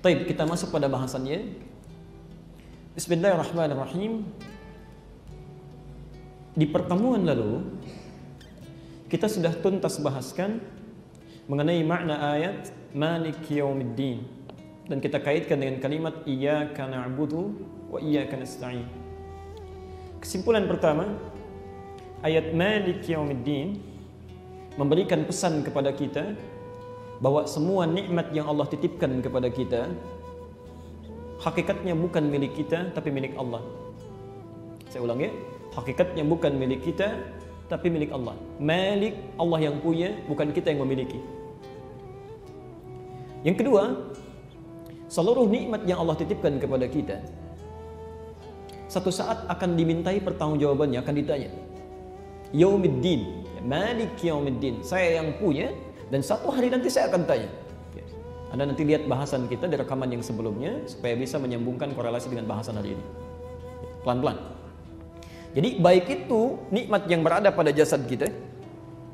Baik, kita masuk pada bahasannya. Bismillahirrahmanirrahim. Di pertemuan lalu kita sudah tuntas bahaskan mengenai makna ayat Maliki Yaumiddin, dan kita kaitkan dengan kalimat Iyyaka na'budu wa iyyaka nasta'in. Kesimpulan pertama, ayat Maliki Yaumiddin memberikan pesan kepada kita bahwa semua nikmat yang Allah titipkan kepada kita hakikatnya bukan milik kita tapi milik Allah. Saya ulang ya, hakikatnya bukan milik kita tapi milik Allah. Malik, Allah yang punya, bukan kita yang memiliki. Yang kedua, seluruh nikmat yang Allah titipkan kepada kita satu saat akan dimintai pertanggungjawabannya, akan ditanya. Yaumiddin, Malik Yaumiddin, saya yang punya, dan satu hari nanti saya akan tanya. Anda nanti lihat bahasan kita di rekaman yang sebelumnya supaya bisa menyambungkan korelasi dengan bahasan hari ini. Pelan-pelan. Jadi baik itu nikmat yang berada pada jasad kita.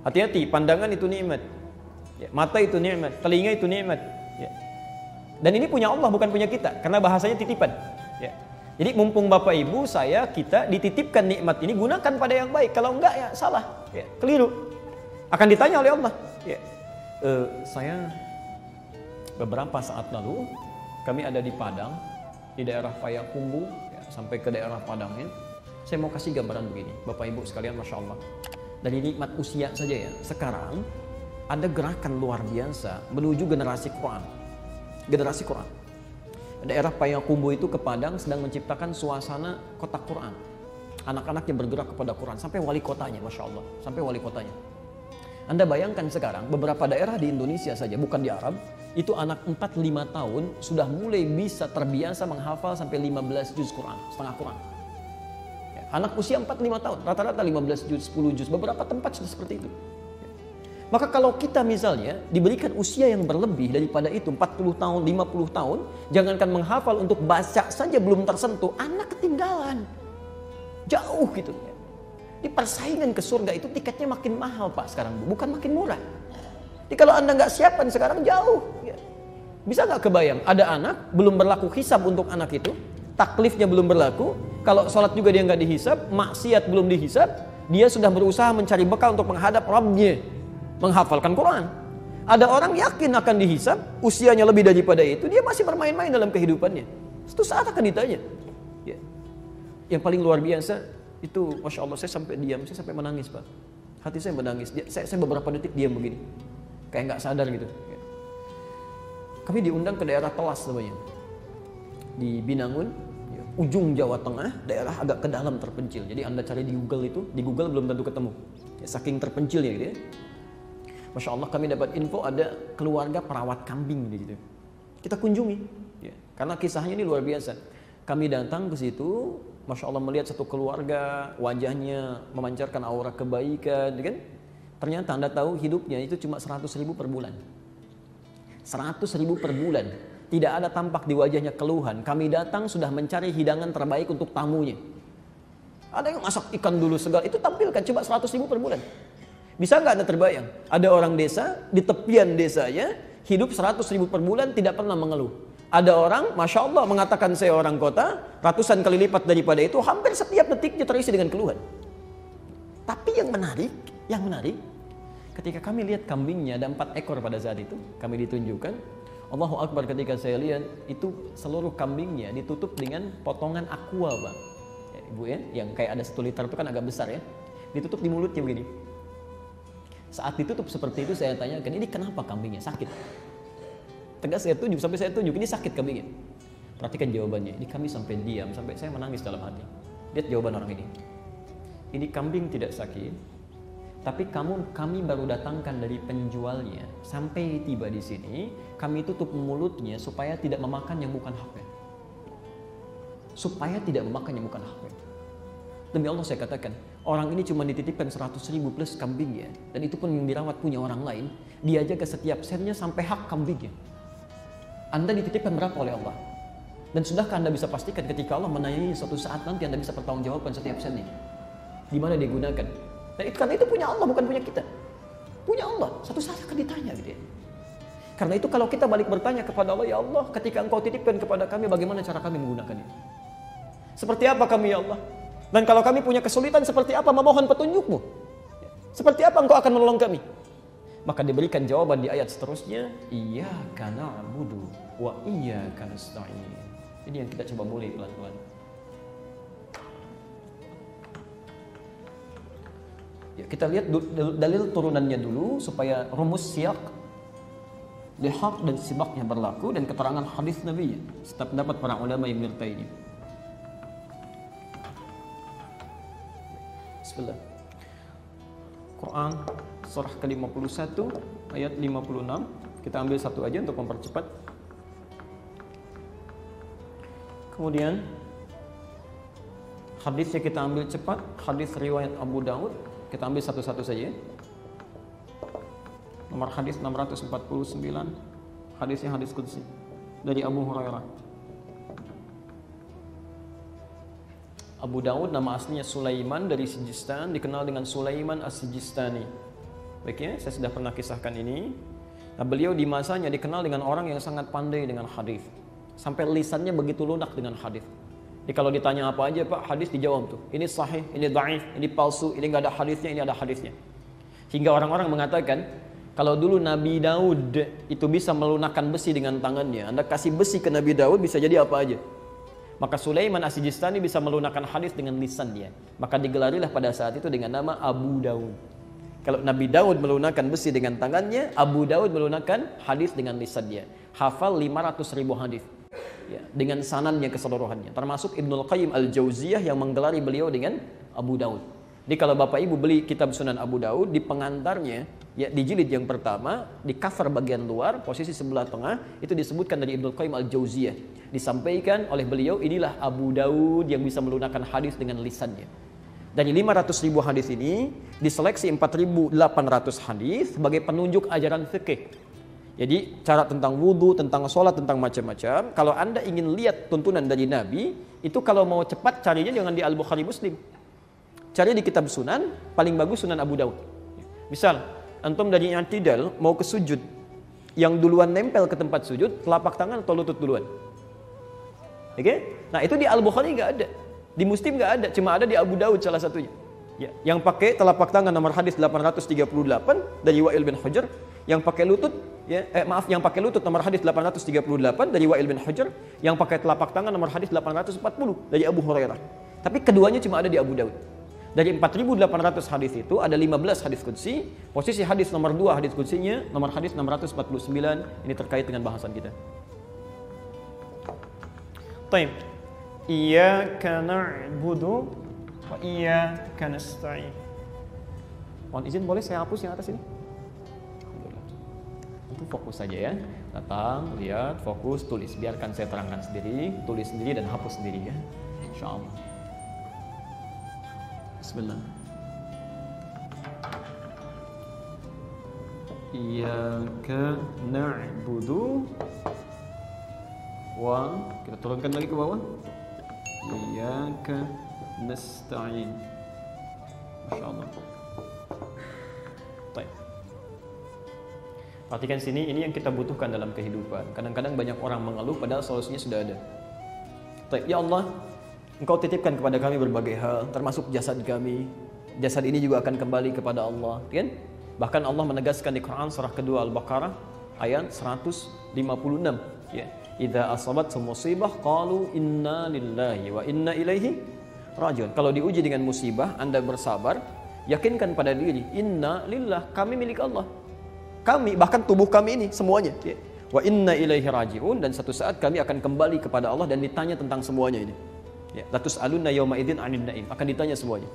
Hati-hati, pandangan itu nikmat. Ya, mata itu nikmat, telinga itu nikmat. Ya. Dan ini punya Allah, bukan punya kita, karena bahasanya titipan. Ya. Jadi mumpung Bapak Ibu, saya, kita dititipkan nikmat ini, gunakan pada yang baik. Kalau enggak ya salah, ya, keliru. Akan ditanya oleh Allah. Ya. Saya beberapa saat lalu kami ada di Padang, di daerah Payakumbuh, ya, sampai ke daerah Padang ya. Saya mau kasih gambaran begini, Bapak Ibu sekalian, Masya Allah. Dari nikmat usia saja ya, sekarang ada gerakan luar biasa menuju generasi Quran. Generasi Quran. Daerah Payakumbuh itu ke Padang sedang menciptakan suasana kota Quran. Anak-anak yang bergerak kepada Quran, sampai wali kotanya, Masya Allah. Sampai wali kotanya. Anda bayangkan sekarang, beberapa daerah di Indonesia saja, bukan di Arab, itu anak 4-5 tahun sudah mulai bisa terbiasa menghafal sampai 15 juz Quran, setengah Quran. Anak usia 4-5 tahun, rata-rata 15 juz, 10 juz, beberapa tempat sudah seperti itu. Maka kalau kita misalnya diberikan usia yang berlebih daripada itu, 40 tahun, 50 tahun, jangankan menghafal, untuk baca saja belum tersentuh, anak ketinggalan. Jauh gitu. Di persaingan ke surga itu tiketnya makin mahal Pak sekarang, bukan makin murah. Jadi kalau Anda nggak siapkan sekarang, jauh. Bisa nggak kebayang, ada anak, belum berlaku hisab untuk anak itu, taklifnya belum berlaku, kalau sholat juga dia nggak dihisab, maksiat belum dihisab, dia sudah berusaha mencari bekal untuk menghadap Rabbnya, menghafalkan Quran. Ada orang yakin akan dihisab, usianya lebih daripada itu, dia masih bermain-main dalam kehidupannya. Suatu saat akan ditanya. Ya. Yang paling luar biasa itu, Masya Allah, saya sampai diam, saya sampai menangis Pak. Hati saya menangis. Saya beberapa detik diam begini, kayak nggak sadar gitu. Ya. Kami diundang ke daerah Telas namanya, di Binangun. Ujung Jawa Tengah, daerah agak ke dalam terpencil. Jadi Anda cari di Google itu, di Google belum tentu ketemu. Ya, saking terpencilnya gitu ya. Masya Allah, kami dapat info ada keluarga perawat kambing di situ. Kita kunjungi, ya, karena kisahnya ini luar biasa. Kami datang ke situ, Masya Allah, melihat satu keluarga, wajahnya memancarkan aura kebaikan, kan? Ternyata Anda tahu hidupnya itu cuma 100.000 per bulan. 100.000 per bulan. Tidak ada tampak di wajahnya keluhan. Kami datang sudah mencari hidangan terbaik untuk tamunya. Ada yang masak ikan dulu segala, itu tampilkan, coba 100.000 per bulan. Bisa nggak Anda terbayang? Ada orang desa, di tepian desanya, hidup 100.000 per bulan, tidak pernah mengeluh. Ada orang, Masya Allah, mengatakan saya orang kota, ratusan kali lipat daripada itu, hampir setiap detiknya terisi dengan keluhan. Tapi yang menarik, ketika kami lihat kambingnya, ada 4 ekor pada saat itu, kami ditunjukkan. Allahu Akbar, ketika saya lihat itu seluruh kambingnya ditutup dengan potongan aqua Bang. Ya, Ibu ya, yang kayak ada 1 liter itu kan agak besar ya. Ditutup di mulutnya begini. Saat ditutup seperti itu saya tanyakan, ini kenapa kambingnya sakit? Tegas saya tunjuk, sampai saya tunjuk, ini sakit kambingnya. Perhatikan jawabannya, ini kami sampai diam, sampai saya menangis dalam hati. Lihat jawaban orang ini. Ini kambing tidak sakit. Tapi kami baru datangkan dari penjualnya, sampai tiba di sini, kami tutup mulutnya supaya tidak memakan yang bukan haknya. Supaya tidak memakan yang bukan haknya. Demi Allah saya katakan, orang ini cuma dititipkan 100.000 plus kambingnya, dan itu pun yang dirawat punya orang lain. Dia jaga setiap sennya sampai hak kambingnya. Anda dititipkan berapa oleh Allah? Dan sudahkah Anda bisa pastikan ketika Allah menanyai suatu saat nanti Anda bisa pertanggungjawabkan setiap sennya? Di mana digunakan? Dan itu, karena itu punya Allah, bukan punya kita. Punya Allah, satu saat akan ditanya gitu ya. Karena itu kalau kita balik bertanya kepada Allah, ya Allah, ketika Engkau titipkan kepada kami, bagaimana cara kami menggunakannya? Seperti apa kami, ya Allah? Dan kalau kami punya kesulitan, seperti apa memohon petunjuk-Mu? Seperti apa Engkau akan menolong kami? Maka diberikan jawaban di ayat seterusnya, iyyaka na'budu wa iyyaka nasta'in. Ini yang kita coba mulai pelan-pelan. Ya, kita lihat dalil turunannya dulu supaya rumus siyak, lihaq dan sibaknya berlaku dan keterangan hadis Nabi. Setiap pendapat para ulama yang menyertainya. Bismillah. Quran surah ke-51 ayat 56. Kita ambil satu aja untuk mempercepat. Kemudian hadisnya kita ambil cepat. Hadis riwayat Abu Daud, kita ambil satu-satu saja. Nomor hadis 649. Hadisnya hadis qudsi dari Abu Hurairah. Abu Daud nama aslinya Sulaiman dari Sijistan, dikenal dengan Sulaiman As-Sijistani. Baik ya, saya sudah pernah kisahkan ini. Nah, beliau di masanya dikenal dengan orang yang sangat pandai dengan hadis. Sampai lisannya begitu lunak dengan hadis. Jadi kalau ditanya apa aja, Pak, hadis dijawab tuh. Ini sahih, ini dhaif, ini palsu, ini enggak ada hadisnya, ini ada hadisnya. Hingga orang-orang mengatakan, kalau dulu Nabi Daud itu bisa melunakkan besi dengan tangannya, Anda kasih besi ke Nabi Daud bisa jadi apa aja. Maka Sulaiman As-Sijistani bisa melunakkan hadis dengan lisan dia. Maka digelarilah pada saat itu dengan nama Abu Daud. Kalau Nabi Daud melunakkan besi dengan tangannya, Abu Daud melunakkan hadis dengan lisan dia. Hafal 500.000 hadis. Ya, dengan sanadnya keseluruhannya. Termasuk Ibnul Qayyim Al-Jauziyah yang menggelari beliau dengan Abu Daud. Jadi kalau Bapak Ibu beli kitab Sunan Abu Daud, di pengantarnya, ya di jilid yang pertama, di cover bagian luar, posisi sebelah tengah, itu disebutkan dari Ibnul Qayyim Al-Jauziyah. Disampaikan oleh beliau, inilah Abu Daud yang bisa melunakkan hadis dengan lisannya. Dari 500.000 hadis ini, diseleksi 4.800 hadis sebagai penunjuk ajaran fikih. Jadi cara tentang wudhu, tentang sholat, tentang macam-macam. Kalau Anda ingin lihat tuntunan dari Nabi, itu kalau mau cepat carinya jangan di Al-Bukhari Muslim. Cari di kitab Sunan, paling bagus Sunan Abu Daud. Misal, antum dari i'tidal mau ke sujud, yang duluan nempel ke tempat sujud, telapak tangan atau lutut duluan? Oke? Nah itu di Al-Bukhari nggak ada, di Muslim nggak ada, cuma ada di Abu Daud salah satunya. Ya, yang pakai telapak tangan nomor hadis 838 dari Wa'il bin Hujr, yang pakai lutut, yang pakai lutut nomor hadis 838 dari Wa'il bin Hujr, yang pakai telapak tangan nomor hadis 840 dari Abu Hurairah. Tapi keduanya cuma ada di Abu Daud. Dari 4.800 hadis itu ada 15 hadis qudsi. Posisi hadis nomor 2 hadis qudsinya nomor hadis 649. Ini terkait dengan bahasan kita. Taib. Iyyaka na'budu wa iyyaka nasta'in. Mohon izin boleh saya hapus yang atas ini? Alhamdulillah. Itu fokus saja ya. Datang, lihat, fokus, tulis. Biarkan saya terangkan sendiri, tulis sendiri dan hapus sendiri ya. Insyaallah. Bismillah. Iyyaka na'budu wa, kita turunkan lagi ke bawah. Iyyaka nasta'in. Masyaallah. Baik. Perhatikan sini, ini yang kita butuhkan dalam kehidupan. Kadang-kadang banyak orang mengeluh padahal solusinya sudah ada. Baik, ya Allah, Engkau titipkan kepada kami berbagai hal, termasuk jasad kami. Jasad ini juga akan kembali kepada Allah, kan? Bahkan Allah menegaskan di Quran surah kedua Al-Baqarah ayat 156, ya. Idza asabat musibah qalu inna lillahi wa inna ilaihi rajiun. Kalau diuji dengan musibah, Anda bersabar, yakinkan pada diri, inna lillah, kami milik Allah. Kami, bahkan tubuh kami ini semuanya, ya. Wa inna ilaihi rajiun, dan satu saat kami akan kembali kepada Allah dan ditanya tentang semuanya ini. Ya, latus alunna yauma idzin 'anil na'im, akan ditanya semuanya.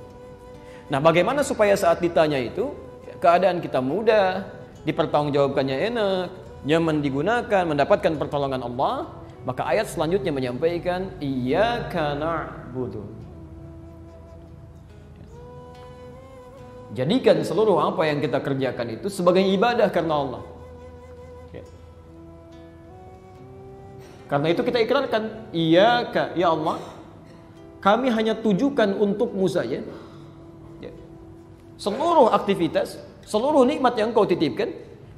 Nah, bagaimana supaya saat ditanya itu ya, keadaan kita mudah, dipertanggungjawabkannya enak, nyaman digunakan, mendapatkan pertolongan Allah? Maka ayat selanjutnya menyampaikan iyyaka na'budu. Jadikan seluruh apa yang kita kerjakan itu sebagai ibadah karena Allah. Ya. Karena itu kita ikrarkan iyyaka, ya Allah, kami hanya tujukan untukmu saja. Ya. Seluruh aktivitas, seluruh nikmat yang Engkau titipkan,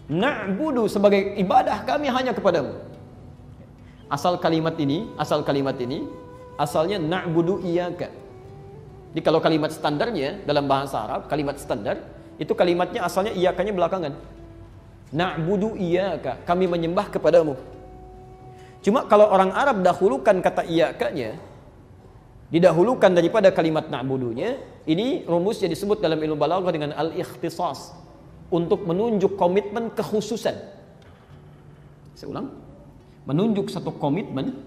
Na'budu sebagai ibadah kami hanya kepadamu. Asal kalimat ini asalnya na'budu iyyaka. Jadi kalau kalimat standarnya dalam bahasa Arab, kalimat standar itu kalimatnya asalnya iyyakanya belakangan. Na'budu iyyaka, kami menyembah kepadamu. Cuma kalau orang Arab dahulukan kata iyyakanya, didahulukan daripada kalimat na'budunya, ini rumusnya disebut dalam ilmu balaghah dengan al-ikhtisas, untuk menunjuk komitmen kekhususan. Saya ulang, menunjuk satu komitmen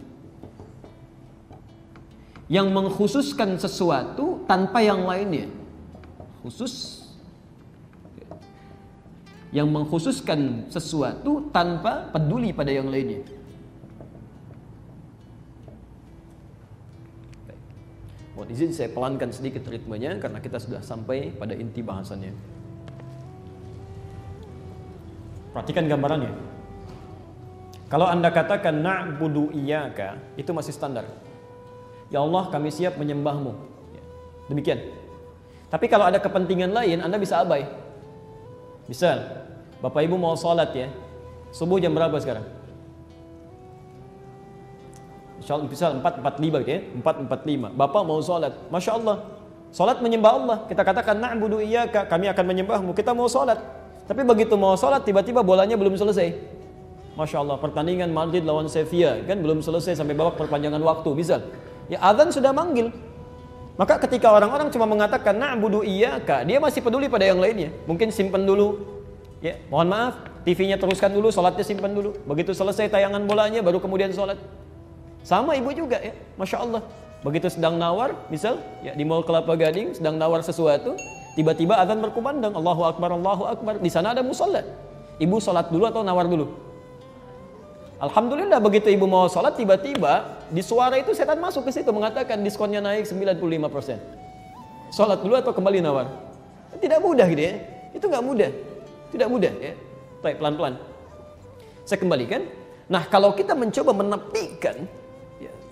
yang mengkhususkan sesuatu tanpa yang lainnya. Khusus, yang mengkhususkan sesuatu tanpa peduli pada yang lainnya. Mohon izin saya pelankan sedikit ritmenya karena kita sudah sampai pada inti bahasannya. Perhatikan gambarannya. Kalau Anda katakan na'budu iyyaka, itu masih standar. Ya Allah, kami siap menyembahmu. Demikian. Tapi kalau ada kepentingan lain, Anda bisa abai. Misal, Bapak Ibu mau sholat ya, subuh jam berapa sekarang? Misal 4.45 ya, 4.45. Bapak mau sholat, Masya Allah, sholat menyembah Allah. Kita katakan na'budu iyyaka, kami akan menyembahmu. Kita mau sholat. Tapi begitu mau sholat, tiba-tiba bolanya belum selesai. Masya Allah, pertandingan Madrid lawan Sevilla kan belum selesai sampai babak perpanjangan waktu, misal. Ya azan sudah manggil. Maka ketika orang-orang cuma mengatakan na'budu iyyaka, dia masih peduli pada yang lainnya. Mungkin simpan dulu. Ya, mohon maaf, TV-nya teruskan dulu, sholatnya simpan dulu. Begitu selesai tayangan bolanya baru kemudian sholat. Sama ibu juga ya, Masya Allah. Begitu sedang nawar, misal ya di Mall Kelapa Gading sedang nawar sesuatu, tiba-tiba azan berkumandang, Allahu Akbar, Allahu Akbar. Di sana ada musola. Ibu sholat dulu atau nawar dulu? Alhamdulillah begitu ibu mau sholat, tiba-tiba di suara itu setan masuk ke situ mengatakan diskonnya naik 95%. Sholat dulu atau kembali nawar? Tidak mudah gitu ya. Itu nggak mudah. Tidak mudah ya. Baik, pelan-pelan. Saya kembalikan. Nah, kalau kita mencoba menepikan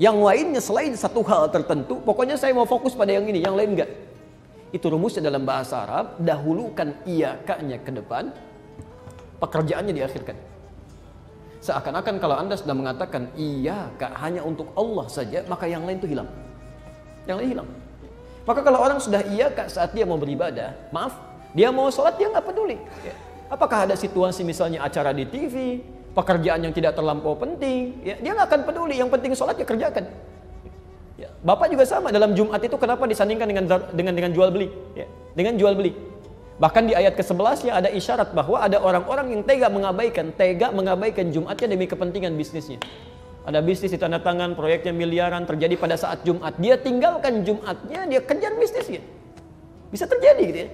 yang lainnya selain satu hal tertentu, pokoknya saya mau fokus pada yang ini, yang lain enggak. Itu rumusnya dalam bahasa Arab, dahulukan iyyaka-nya ke depan, pekerjaannya diakhirkan. Seakan-akan kalau Anda sudah mengatakan iyyaka hanya untuk Allah saja, maka yang lain itu hilang. Yang lain hilang. Maka kalau orang sudah iyyaka saat dia mau beribadah, maaf, dia mau sholat dia nggak peduli. Apakah ada situasi misalnya acara di TV, pekerjaan yang tidak terlampau penting, ya, dia nggak akan peduli. Yang penting sholat ya kerjakan. Ya, Bapak juga sama dalam Jumat itu kenapa disandingkan dengan jual beli? Ya, dengan jual beli. Bahkan di ayat ke-11 ada isyarat bahwa ada orang-orang yang tega mengabaikan Jumatnya demi kepentingan bisnisnya. Ada bisnis di tanda tangan, proyeknya miliaran terjadi pada saat Jumat. Dia tinggalkan Jumatnya, dia kejar bisnisnya. Bisa terjadi gitu ya.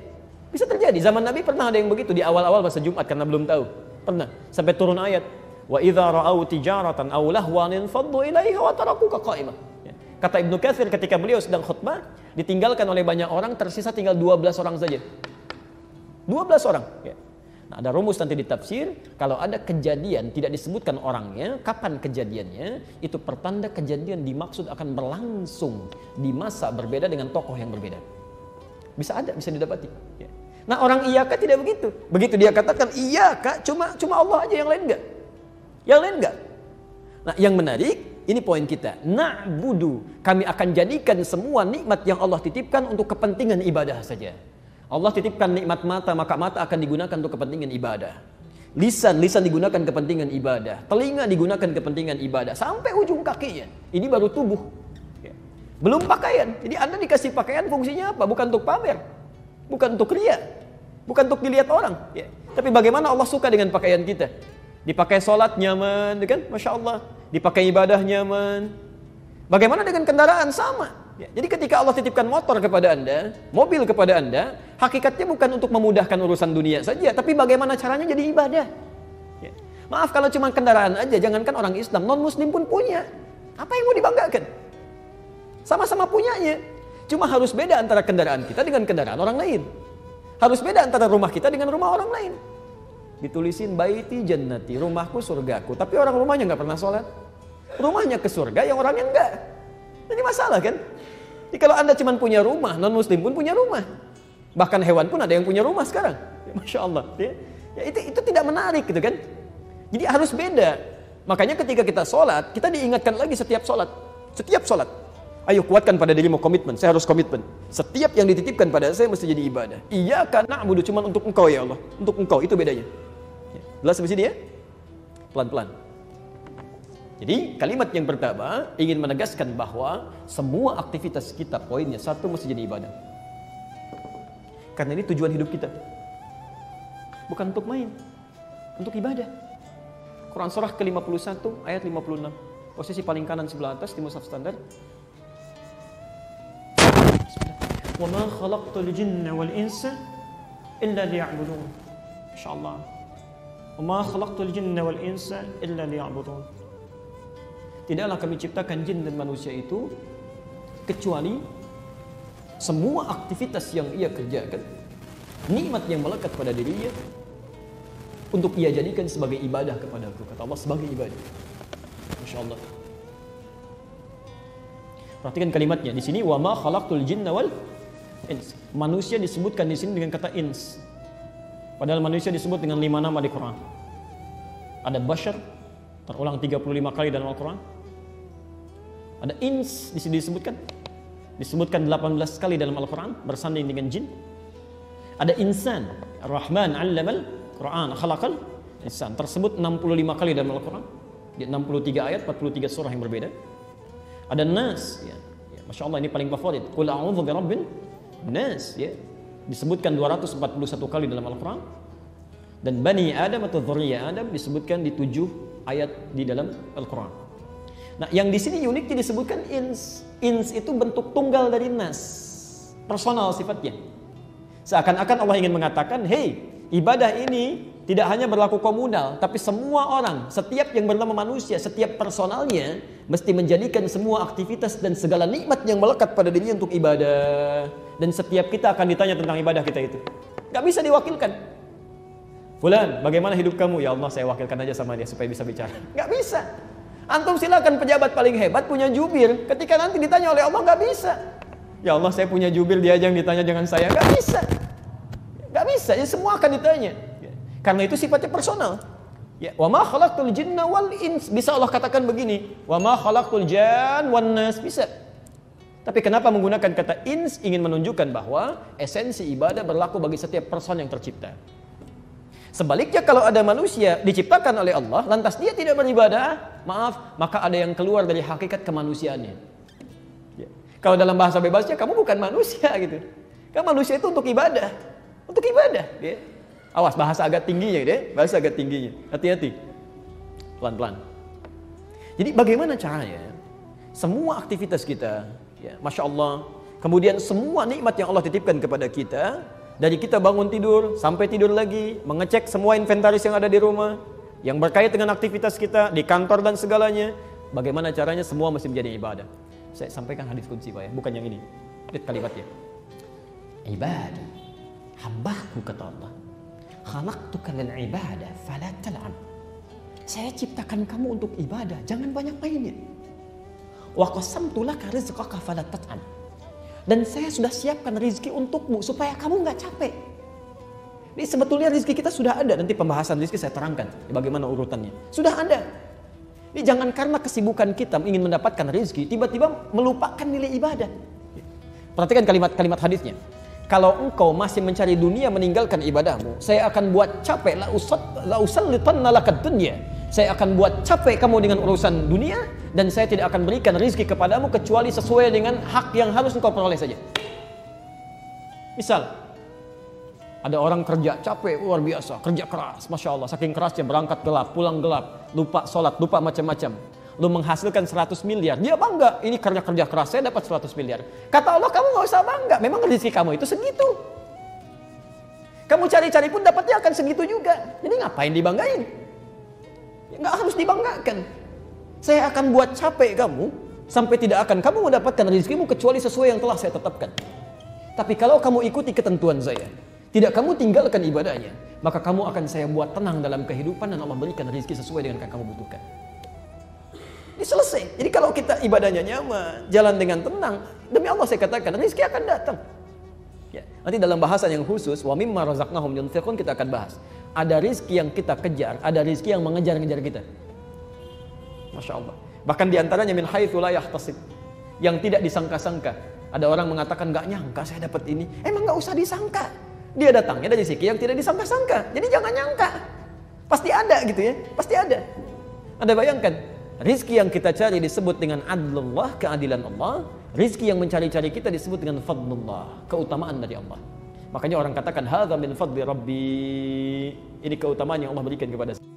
Bisa terjadi. Zaman Nabi pernah ada yang begitu di awal-awal masa Jumat karena belum tahu. Pernah. Sampai turun ayat. Wa idza ra'au tijaratan aw lahwan faddu ilaiha wa tarakuka qa'imah. Kata Ibnu Katsir ketika beliau sedang khutbah, ditinggalkan oleh banyak orang, tersisa tinggal 12 orang saja. 12 orang. Ya. Nah, ada rumus nanti di tafsir, kalau ada kejadian tidak disebutkan orangnya, kapan kejadiannya, itu pertanda kejadian dimaksud akan berlangsung di masa berbeda dengan tokoh yang berbeda. Bisa ada, bisa didapati. Ya. Nah, orang iyyaka tidak begitu. Begitu dia katakan iyyaka, cuma Allah aja, yang lain enggak. Yang lain enggak. Nah, yang menarik, ini poin kita. Na'budu, kami akan jadikan semua nikmat yang Allah titipkan untuk kepentingan ibadah saja. Allah titipkan nikmat mata, maka mata akan digunakan untuk kepentingan ibadah. Lisan digunakan kepentingan ibadah. Telinga digunakan kepentingan ibadah. Sampai ujung kakinya. Ini baru tubuh. Ya. Belum pakaian. Jadi Anda dikasih pakaian fungsinya apa? Bukan untuk pamer. Bukan untuk ria. Bukan untuk dilihat orang. Ya. Tapi bagaimana Allah suka dengan pakaian kita? Dipakai sholat nyaman, kan? Masya Allah. Dipakai ibadah nyaman. Bagaimana dengan kendaraan? Sama. Ya, jadi ketika Allah titipkan motor kepada Anda, mobil kepada Anda, hakikatnya bukan untuk memudahkan urusan dunia saja, tapi bagaimana caranya jadi ibadah. Ya. Maaf kalau cuma kendaraan aja, jangankan orang Islam, non-Muslim pun punya. Apa yang mau dibanggakan? Sama-sama punyanya. Cuma harus beda antara kendaraan kita dengan kendaraan orang lain. Harus beda antara rumah kita dengan rumah orang lain. Ditulisin baiti jannati, rumahku surgaku, tapi orang rumahnya nggak pernah sholat. Rumahnya ke surga, yang orangnya enggak. Ini masalah kan? Jadi kalau Anda cuma punya rumah, non-Muslim pun punya rumah. Bahkan hewan pun ada yang punya rumah sekarang. Ya, Masya Allah. Ya. Ya, itu tidak menarik gitu kan. Jadi harus beda. Makanya ketika kita sholat, kita diingatkan lagi setiap sholat. Setiap sholat. Ayo kuatkan pada dirimu komitmen. Saya harus komitmen. Setiap yang dititipkan pada saya mesti jadi ibadah. Iyyaka na'budu, cuma untuk engkau ya Allah. Untuk engkau, itu bedanya. Ya. Jelas sampai sini ya? Pelan-pelan. Jadi kalimat yang pertama ingin menegaskan bahwa semua aktivitas kita, poinnya satu, mesti jadi ibadah. Karena ini tujuan hidup kita. Bukan untuk main, untuk ibadah. Quran surah ke-51 ayat 56. Posisi paling kanan sebelah atas di mushaf standar. Wa ma khalaqtul jinna wal insa illa liya'budun. Insyaallah. Wa ma khalaqtul jinna wal insa illa liya'budun. Tidaklah kami ciptakan jin dan manusia itu kecuali semua aktivitas yang ia kerjakan, nikmat yang melekat pada dirinya, untuk ia jadikan sebagai ibadah kepadaku. Kata Allah, sebagai ibadah. Masya Allah. Perhatikan kalimatnya di sini, wa ma khalaqtul jinna wal ins. Manusia disebutkan di sini dengan kata ins. Padahal manusia disebut dengan 5 nama di Quran. Ada bashar, terulang 35 kali dalam Al-Quran. Ada ins di sini disebutkan 18 kali dalam Al-Quran, bersanding dengan jin. Ada insan, Ar-Rahman 'allamal Quran, khalaqal insan, tersebut 65 kali dalam Al-Quran. Di 63 ayat, 43 surah yang berbeda. Ada nas, ya. Masya Allah, ini paling favorit. Qul a'udzu birabbin nas, ya. Disebutkan 241 kali dalam Al-Quran. Dan Bani Adam atau Dzurriyyah Adam disebutkan di 7 ayat di dalam Al-Quran. Nah, yang di sini uniknya disebutkan ins. Ins itu bentuk tunggal dari nas, personal sifatnya. Seakan-akan Allah ingin mengatakan, hey, ibadah ini tidak hanya berlaku komunal, tapi semua orang, setiap yang bernama manusia, setiap personalnya mesti menjadikan semua aktivitas dan segala nikmat yang melekat pada dirinya untuk ibadah. Dan setiap kita akan ditanya tentang ibadah kita itu. Gak bisa diwakilkan. Fulan, bagaimana hidup kamu? Ya Allah, saya wakilkan aja sama dia supaya bisa bicara. Gak bisa. Antum silakan pejabat paling hebat punya jubir, ketika nanti ditanya oleh Allah gak bisa. Ya Allah, saya punya jubir, dia aja yang ditanya, jangan saya. Gak bisa. Gak bisa, ya semua akan ditanya. Karena itu sifatnya personal. Ya, wa ma khalaqtul jinna wal ins. Bisa Allah katakan begini, wa ma khalaqtul jan wan nas, bisa. Tapi kenapa menggunakan kata ins? Ingin menunjukkan bahwa esensi ibadah berlaku bagi setiap person yang tercipta. Sebaliknya kalau ada manusia diciptakan oleh Allah, lantas dia tidak beribadah, maaf, maka ada yang keluar dari hakikat kemanusiaannya. Ya. Kalau dalam bahasa bebasnya, kamu bukan manusia gitu. Kamu manusia itu untuk ibadah. Untuk ibadah. Ya. Awas, bahasa agak tingginya deh, bahasa agak tingginya. Hati-hati. Pelan-pelan. Jadi bagaimana caranya? Semua aktivitas kita, ya, Masya Allah, kemudian semua nikmat yang Allah titipkan kepada kita, dari kita bangun tidur sampai tidur lagi, mengecek semua inventaris yang ada di rumah, yang berkait dengan aktivitas kita di kantor dan segalanya, bagaimana caranya semua mesti menjadi ibadah. Saya sampaikan hadis kunci Pak ya, bukan yang ini. Lihat kalimatnya. Ibadah, hambaku kata Allah. Khalaqtuka lil ibadah fala tal'ab. Saya ciptakan kamu untuk ibadah, jangan banyak mainnya. Wa qasamtu laka rizqaka fala tat'ab. Dan saya sudah siapkan rizki untukmu supaya kamu nggak capek. Ini sebetulnya rizki kita sudah ada. Nanti pembahasan rizki saya terangkan bagaimana urutannya. Sudah ada. Ini jangan karena kesibukan kita ingin mendapatkan rizki tiba-tiba melupakan nilai ibadah. Perhatikan kalimat hadisnya. Kalau engkau masih mencari dunia meninggalkan ibadahmu, saya akan buat capek. La usallitanna lakad dunya. Saya akan buat capek kamu dengan urusan dunia, dan saya tidak akan berikan rizki kepadamu kecuali sesuai dengan hak yang harus engkau peroleh saja. Misal, ada orang kerja capek luar biasa, kerja keras, Masya Allah, saking kerasnya berangkat gelap, pulang gelap, lupa sholat, lupa macam-macam. Lu menghasilkan 100 miliar, dia bangga, ini karena kerja keras saya dapat 100 miliar. Kata Allah, kamu gak usah bangga, memang rezeki kamu itu segitu. Kamu cari-cari pun dapatnya akan segitu juga. Jadi ngapain dibanggain? Nggak harus dibanggakan. Saya akan buat capek kamu sampai tidak akan kamu mendapatkan rezekimu kecuali sesuai yang telah saya tetapkan. Tapi kalau kamu ikuti ketentuan saya, tidak kamu tinggalkan ibadahnya, maka kamu akan saya buat tenang dalam kehidupan dan Allah berikan rezeki sesuai dengan yang kamu butuhkan. Ini selesai. Jadi kalau kita ibadahnya nyaman, jalan dengan tenang, demi Allah saya katakan rezeki akan datang. Ya, nanti dalam bahasan yang khusus, wa mimma razaqnahum yunfiqun, kita akan bahas. Ada rizki yang kita kejar, ada rizki yang mengejar-ngejar kita. Masya Allah. Bahkan diantaranya min haitsu la yahtasib, yang tidak disangka-sangka. Ada orang mengatakan nggak nyangka saya dapat ini. Emang nggak usah disangka. Dia datangnya dari segi yang tidak disangka-sangka. Jadi jangan nyangka. Pasti ada gitu ya, pasti ada. Anda bayangkan, rizki yang kita cari disebut dengan adlullah, keadilan Allah. Rizki yang mencari-cari kita disebut dengan fadlullah, keutamaan dari Allah. Makanya orang katakan hadza min fadli rabbi. Ini keutamaan yang Allah berikan kepada saya.